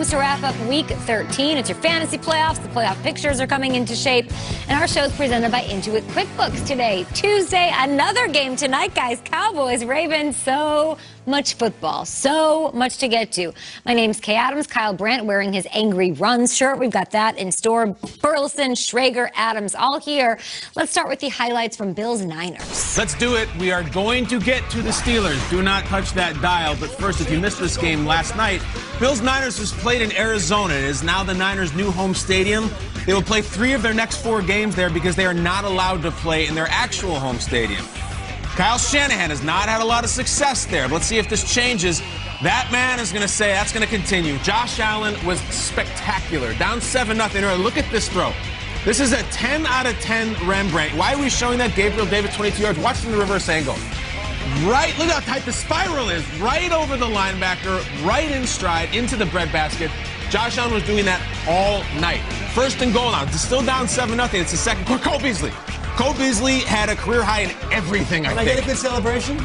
To wrap up Week 13, it's your fantasy playoffs. The playoff pictures are coming into shape, and our show is presented by Intuit QuickBooks today. Tuesday, another game tonight, guys. Cowboys, Ravens, so much football, so much to get to. My name's Kay Adams. Kyle Brandt wearing his Angry Runs shirt. We've got that in store. Burleson, Schrager, Adams, all here. Let's start with the highlights from Bills-Niners. Let's do it. We are going to get to the Steelers. Do not touch that dial. But first, if you missed this game last night, Bills-Niners was played in Arizona. It is now the Niners' new home stadium. They will play 3 of their next 4 games there because they are not allowed to play in their actual home stadium. Kyle Shanahan has not had a lot of success there. Let's see if this changes. That man is going to say that's going to continue. Josh Allen was spectacular. Down 7-0. Look at this throw. This is a 10 out of 10 Rembrandt. Why are we showing that? Gabriel Davis, 22 yards. Watch from the reverse angle. Right, look how tight the spiral is. Right over the linebacker, right in stride, into the breadbasket. Josh Allen was doing that all night. First and goal now. It's still down 7-0. It's the second quarter. Cole Beasley. Cole Beasley had a career high in everything, I think. Can I get a good celebration?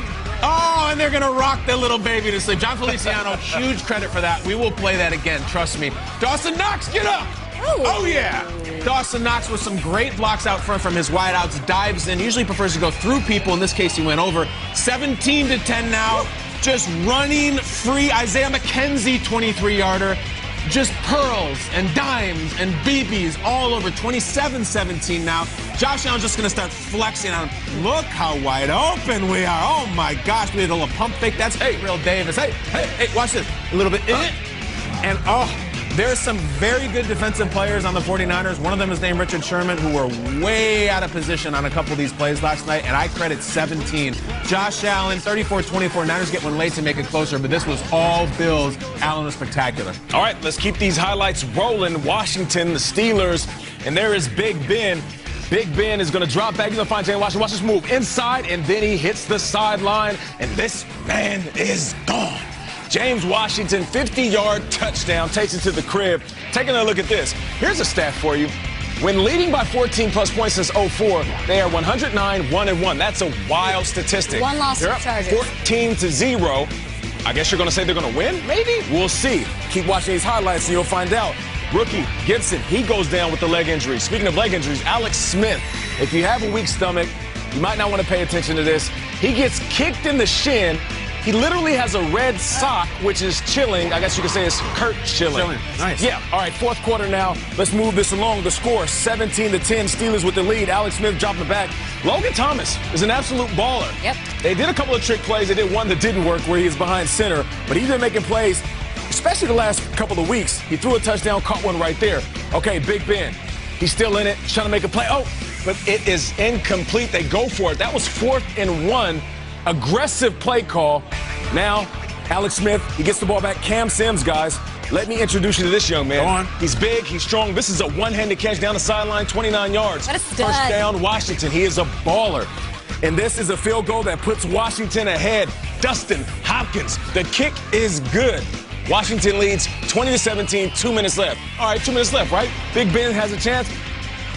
Oh, and they're going to rock the little baby to sleep. John Feliciano, huge credit for that. We will play that again, trust me. Dawson Knox, get up! Oh, yeah! Dawson Knox with some great blocks out front from his wideouts, dives in, usually prefers to go through people. In this case, he went over. 17-10 now, just running free. Isaiah McKenzie, 23-yarder. Just pearls and dimes and BBs all over. 27-17 now. Josh Allen's just going to start flexing on him. Look how wide open we are. Oh, my gosh. We had a little pump fake. That's Gabriel Davis. Hey, watch this. A little bit. And, there's some very good defensive players on the 49ers. One of them is named Richard Sherman, who were way out of position on a couple of these plays last night, and I credit 17. Josh Allen, 34-24. Niners get one late to make it closer, but this was all Bills. Allen was spectacular. All right, let's keep these highlights rolling. Washington, the Steelers, and there is Big Ben. Big Ben is going to drop back. He's going to find Jane Washington. Watch this move inside, and then he hits the sideline, and this man is gone. James Washington, 50-yard touchdown, takes it to the crib. Taking a look at this. Here's a stat for you. When leading by 14-plus points since 04, they are 109-1-1. That's a wild statistic. One loss to the Chargers. 14-0. I guess you're going to say they're going to win? Maybe. We'll see. Keep watching these highlights and you'll find out. Rookie Gibson, he goes down with the leg injury. Speaking of leg injuries, Alex Smith, if you have a weak stomach, you might not want to pay attention to this. He gets kicked in the shin. He literally has a red sock, which is chilling. I guess you could say it's Kurt chilling. Nice. Yeah. All right, fourth quarter now. Let's move this along. The score, 17-10. Steelers with the lead. Alex Smith dropping back. Logan Thomas is an absolute baller. Yep. They did a couple of trick plays. They did one that didn't work where he was behind center. But he's been making plays, especially the last couple of weeks. He threw a touchdown, caught one right there. Okay, Big Ben. He's still in it, trying to make a play. Oh, but it is incomplete. They go for it. That was 4th and 1. Aggressive play call. Now, Alex Smith, he gets the ball back. Cam Sims, guys. Let me introduce you to this young man. Go on. He's big, he's strong. This is a one-handed catch down the sideline, 29 yards. What a stud. First down, Washington. He is a baller. And this is a field goal that puts Washington ahead. Dustin Hopkins. The kick is good. Washington leads 20-17, 2 minutes left. All right, 2 minutes left, right? Big Ben has a chance.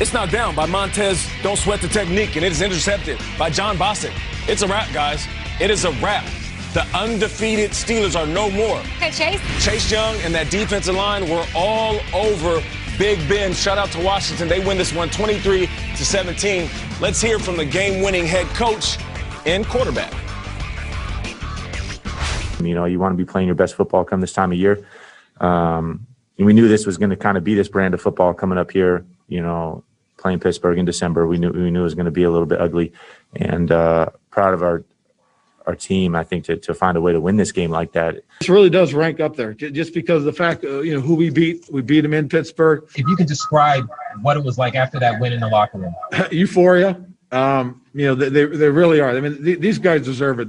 It's not down by Montez. Don't sweat the technique, and it is intercepted by John Bostic. It's a wrap, guys. It is a wrap. The undefeated Steelers are no more. Okay, Chase. Chase Young and that defensive line were all over Big Ben. Shout out to Washington. They win this one 23-17. Let's hear from the game-winning head coach and quarterback. You know, you want to be playing your best football come this time of year. And we knew this was going to kind of be this brand of football coming up here, you know, playing Pittsburgh in December. We knew it was going to be a little bit ugly. And proud of our team, I think, to find a way to win this game like that. This really does rank up there, just because of the fact, who we beat. We beat them in Pittsburgh. If you could describe what it was like after that win in the locker room. Euphoria. They really are. I mean, these guys deserve it.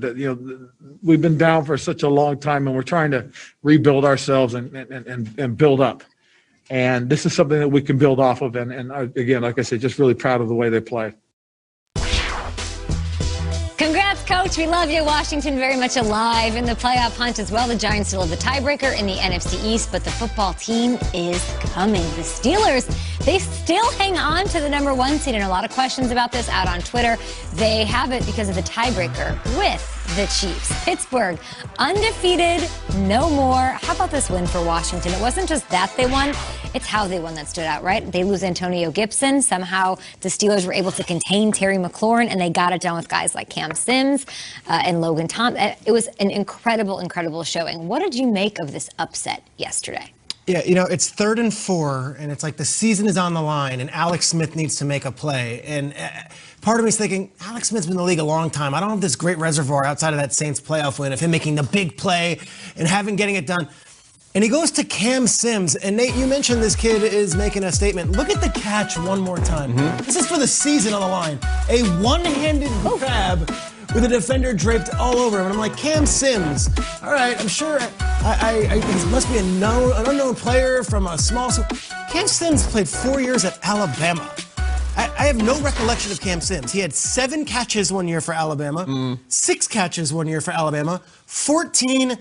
We've been down for such a long time, and we're trying to rebuild ourselves and build up. And this is something that we can build off of. And again, like I said, just really proud of the way they play. Congrats, Coach. We love you. Washington very much alive in the playoff hunt as well. The Giants still have the tiebreaker in the NFC East, but the football team is coming. The Steelers, they still hang on to the #1 seed, and a lot of questions about this out on Twitter. They have it because of the tiebreaker with the Chiefs. Pittsburgh, undefeated, no more. How about this win for Washington? It wasn't just that they won, it's how they won that stood out, right? They lose Antonio Gibson. Somehow the Steelers were able to contain Terry McLaurin, and they got it done with guys like Cam Sims and Logan Thompson. It was an incredible, incredible showing. What did you make of this upset yesterday? Yeah, it's 3rd and 4, and it's like the season is on the line, and Alex Smith needs to make a play. And part of me is thinking, Alex Smith's been in the league a long time. I don't have this great reservoir outside of that Saints playoff win of him making the big play and getting it done. And he goes to Cam Sims. And Nate, you mentioned this kid is making a statement. Look at the catch one more time. This is for the season on the line. A one-handed grab with a defender draped all over him. And I'm like, Cam Sims. All right, I'm sure he must be an unknown player from a small school. Cam Sims played 4 years at Alabama. I have no recollection of Cam Sims. He had 7 catches one year for Alabama, 6 catches one year for Alabama, 14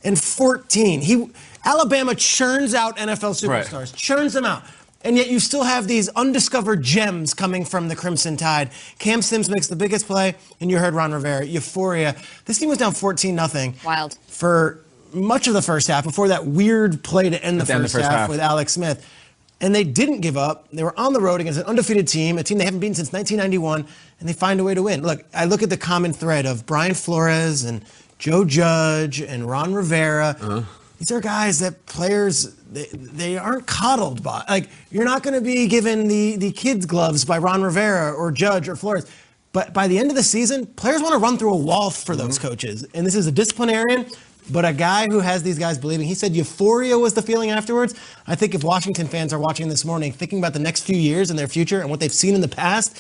and 14. Alabama churns out NFL superstars, churns them out. And yet you still have these undiscovered gems coming from the Crimson Tide. Cam Sims makes the biggest play, and you heard Ron Rivera, euphoria. This team was down 14-0. Wild. For much of the first half, before that weird play to end the first half with Alex Smith. And they didn't give up. They were on the road against an undefeated team, a team they haven't beaten since 1991, and they find a way to win. Look, I look at the common thread of Brian Flores and Joe Judge and Ron Rivera. These are guys that players, they aren't coddled by. Like, you're not going to be given the kids' gloves by Ron Rivera or Judge or Flores. But by the end of the season, players want to run through a wall for those coaches. And this is a disciplinarian, but a guy who has these guys believing. He said euphoria was the feeling afterwards. I think if Washington fans are watching this morning, thinking about the next few years and their future and what they've seen in the past,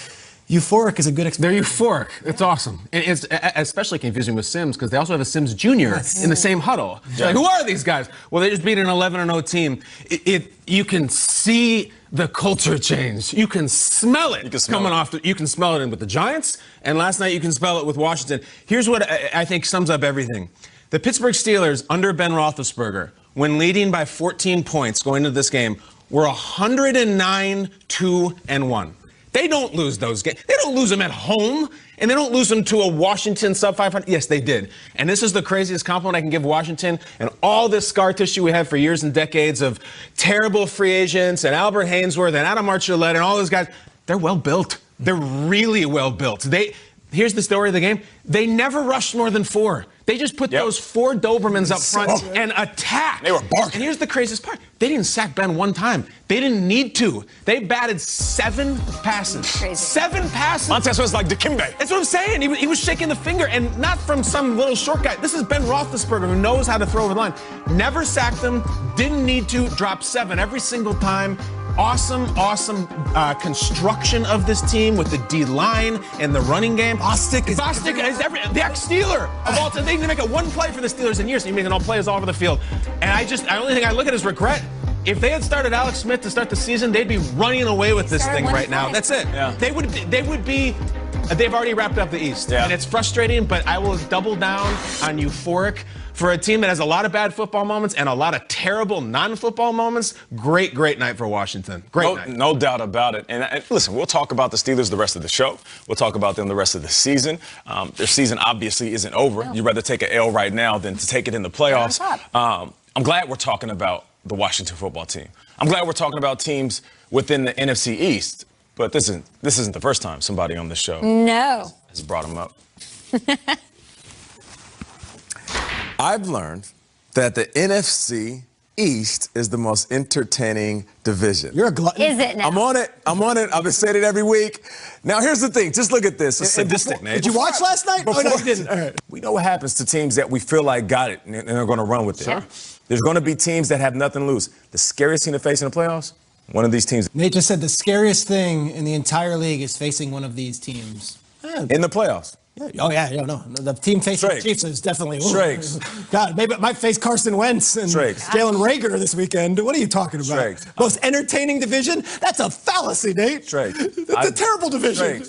euphoric is a good experience. They're euphoric. It's awesome. And it's especially confusing with Sims because they also have a Sims Jr. in the same huddle. Like, who are these guys? Well, they just beat an 11-0 team. You can see the culture change. You can smell it coming off. You can smell it with the Giants, and last night you can smell it with Washington. Here's what I think sums up everything. The Pittsburgh Steelers under Ben Roethlisberger, when leading by 14 points going into this game, were 109-2-1. They don't lose those games. They don't lose them at home, and they don't lose them to a Washington sub-500. Yes, they did. And this is the craziest compliment I can give Washington and all this scar tissue we have for years and decades of terrible free agents and Albert Hainsworth and Adam Archuleta and all those guys. They're well built. They're really well built. Here's the story of the game. They never rushed more than 4. They just put those 4 Dobermans up front and attacked. They were barking. And here's the craziest part. They didn't sack Ben one time. They didn't need to. They batted 7 passes. Crazy. 7 passes. Montez was like Dikembe. That's what I'm saying. He was shaking the finger, and not from some little short guy. This is Ben Roethlisberger, who knows how to throw over the line. Never sacked them. Didn't need to. Dropped 7 every single time. Awesome construction of this team with the D-line and the running game. Bostic is the ex-Steeler of all time. They didn't make a one play for the Steelers in years. He's making all plays all over the field. And the only thing I look at is regret. If they had started Alex Smith to start the season, they'd be running away with this thing right now. That's it. Yeah. They would be. They've already wrapped up the East, and it's frustrating. But I will double down on euphoric for a team that has a lot of bad football moments and a lot of terrible non-football moments. Great night for Washington. Great night. No doubt about it. And listen, we'll talk about the Steelers the rest of the show. We'll talk about them the rest of the season. Their season obviously isn't over. No. You'd rather take an L right now than to take it in the playoffs. I'm glad we're talking about the Washington football team. I'm glad we're talking about teams within the NFC East. But this isn't the first time somebody on this show has brought them up. I've learned that the NFC East is the most entertaining division. You're a glutton. Is it now? I'm on it. I've been saying it every week. Now, here's the thing. Just look at this. It's sadistic, Nate. Did you watch last night? Oh, no, you didn't. All right. We know what happens to teams that we feel like got it and they're going to run with it. Sure. There's going to be teams that have nothing to lose. The scariest team to face in the playoffs, one of these teams. Nate just said the scariest thing in the entire league is facing one of these teams. In the playoffs. Yeah. Oh, yeah. No. The team facing the Chiefs is definitely... Strakes. God, maybe it might face Carson Wentz and Jalen Rager this weekend. What are you talking about? Strakes. Most entertaining division? That's a fallacy, Nate. Strakes. That's a terrible division.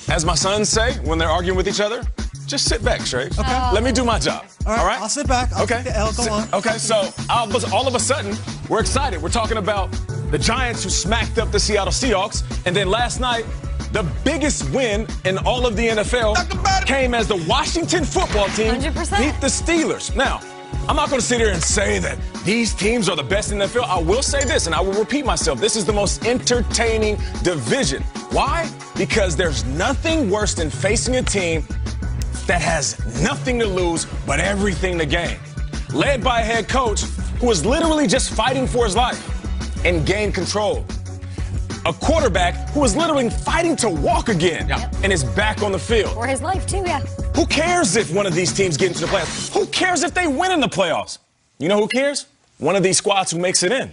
As my sons say when they're arguing with each other, just sit back, Schrager. Okay. Let me do my job. All right? I'll sit back. I'll take the L. Go on. Okay, so all of a sudden, we're excited. We're talking about the Giants who smacked up the Seattle Seahawks, and then last night, The biggest win in all of the NFL came as the Washington football team 100%. beat the Steelers. Now, I'm not going to sit here and say that these teams are the best in the NFL. I will say this, and I will repeat myself. This is the most entertaining division. Why? Because there's nothing worse than facing a team that has nothing to lose but everything to gain. Led by a head coach who is literally just fighting for his life and gain control. A quarterback who is literally fighting to walk again and is back on the field. For his life, too, yeah. Who cares if one of these teams get into the playoffs? Who cares if they win in the playoffs? You know who cares? One of these squads who makes it in.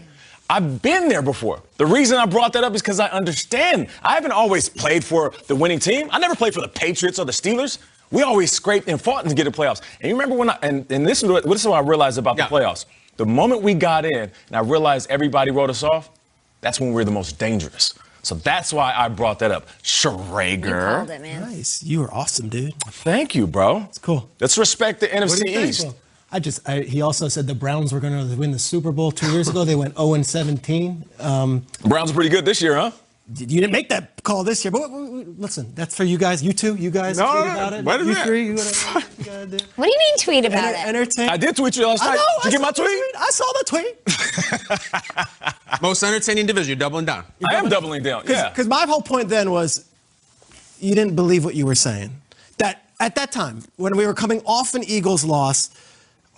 I've been there before. The reason I brought that up is because I understand. I haven't always played for the winning team. I never played for the Patriots or the Steelers. We always scraped and fought to get to the playoffs. And you remember when and this is what I realized about the playoffs. The moment we got in and I realized everybody wrote us off, that's when we were the most dangerous. So that's why I brought that up. Schrager. You called it, man. Nice. You were awesome, dude. Thank you, bro. It's cool. Let's respect the NFC East. He also said the Browns were going to win the Super Bowl 2 years ago. They went 0-17. Browns are pretty good this year, huh? You didn't make that call this year, but listen, that's for you guys. You two, you guys tweet about it. What is you that? three, you gotta do. What do you mean tweet about it? Entertain. I did tweet you last night. Did you get my tweet? I saw the tweet. Most entertaining division. You're doubling down. I am doubling down. Yeah. Because my whole point then was you didn't believe what you were saying. That at that time, when we were coming off an Eagles loss,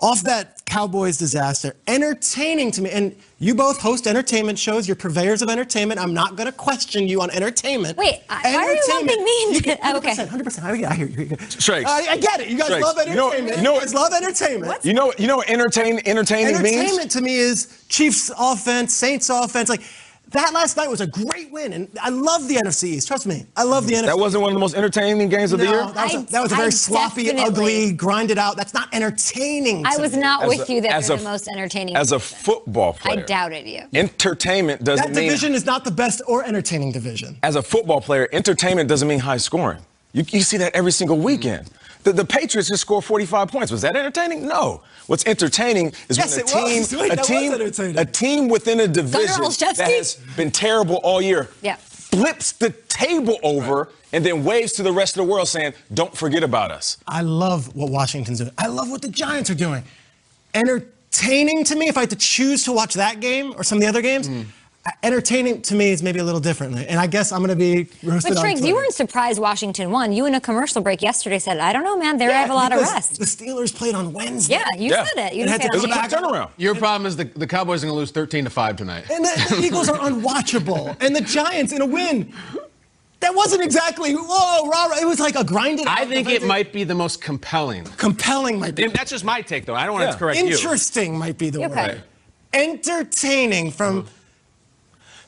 off that Cowboys disaster, entertaining to me, and you both host entertainment shows, you're purveyors of entertainment. I'm not going to question you on entertainment. Wait, why are you lumping me into it? 100%, 100%. I hear you. Shrakes. I get it. You guys love entertainment. You guys love entertainment. You know what entertaining means? Entertainment to me is Chiefs offense, Saints offense. Like, that last night was a great win, and I love the NFC East. Trust me, I love the NFC. That wasn't one of the most entertaining games of the year? That was a very sloppy, ugly, grinded out. That's not entertaining. I was not with you that they're the most entertaining. As a football player. I doubted you. Entertainment doesn't mean... That division is not the best or entertaining division. As a football player, entertainment doesn't mean high scoring. You see that every single weekend. The Patriots just scored 45 points. Was that entertaining? No. What's entertaining is when a team within a division that has been terrible all year flips the table over and then waves to the rest of the world saying, don't forget about us. I love what Washington's doing. I love what the Giants are doing. Entertaining to me, if I had to choose to watch that game or some of the other games, entertaining to me is maybe a little differently. And I guess I'm going to be roasted. But Triggs, you weren't surprised Washington won. You in a commercial break yesterday said, I don't know, man, they have a lot of rest. The Steelers played on Wednesday. Yeah, you said it. You didn't say it was a quick turnaround. Your problem is the Cowboys are going to lose 13-5 tonight. And the Eagles are unwatchable. And the Giants in a win. That wasn't exactly, whoa, rah, it was like a grinded out. I think it might be the most compelling. Compelling might be. That's just my take, though. I don't want to correct you. Interesting might be the word. Entertaining from...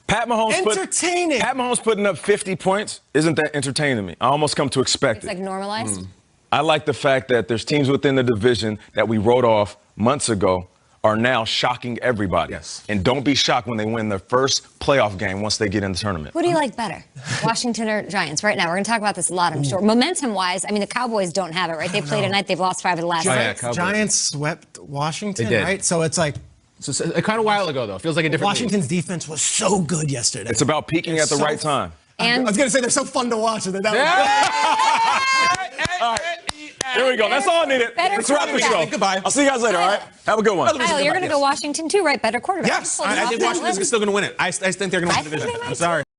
Pat Mahomes putting up 50 points isn't that entertaining to me. I almost come to expect it. It's like normalized? I like the fact that there's teams within the division that we wrote off months ago are now shocking everybody. Yes. And don't be shocked when they win their first playoff game once they get in the tournament. Who do you like better, Washington or Giants? Right now, we're going to talk about this a lot, I'm sure. Momentum-wise, I mean, the Cowboys don't have it, right? They played tonight. They've lost 5 of the last 6. Giants swept Washington, right? So it's like... So kind of a while ago, though. Feels like a different Washington's defense was so good yesterday. It's about peaking at the right time. And I was going to say they're so fun to watch. That There we go. That's all I needed. Let's wrap the show. Goodbye. I'll see you guys later, all right? Have a good one. Kyle, you're going to go Washington, too, right? Better quarterback. Yes. I think Washington's still going to win it. I think they're going to win the division. I'm sorry.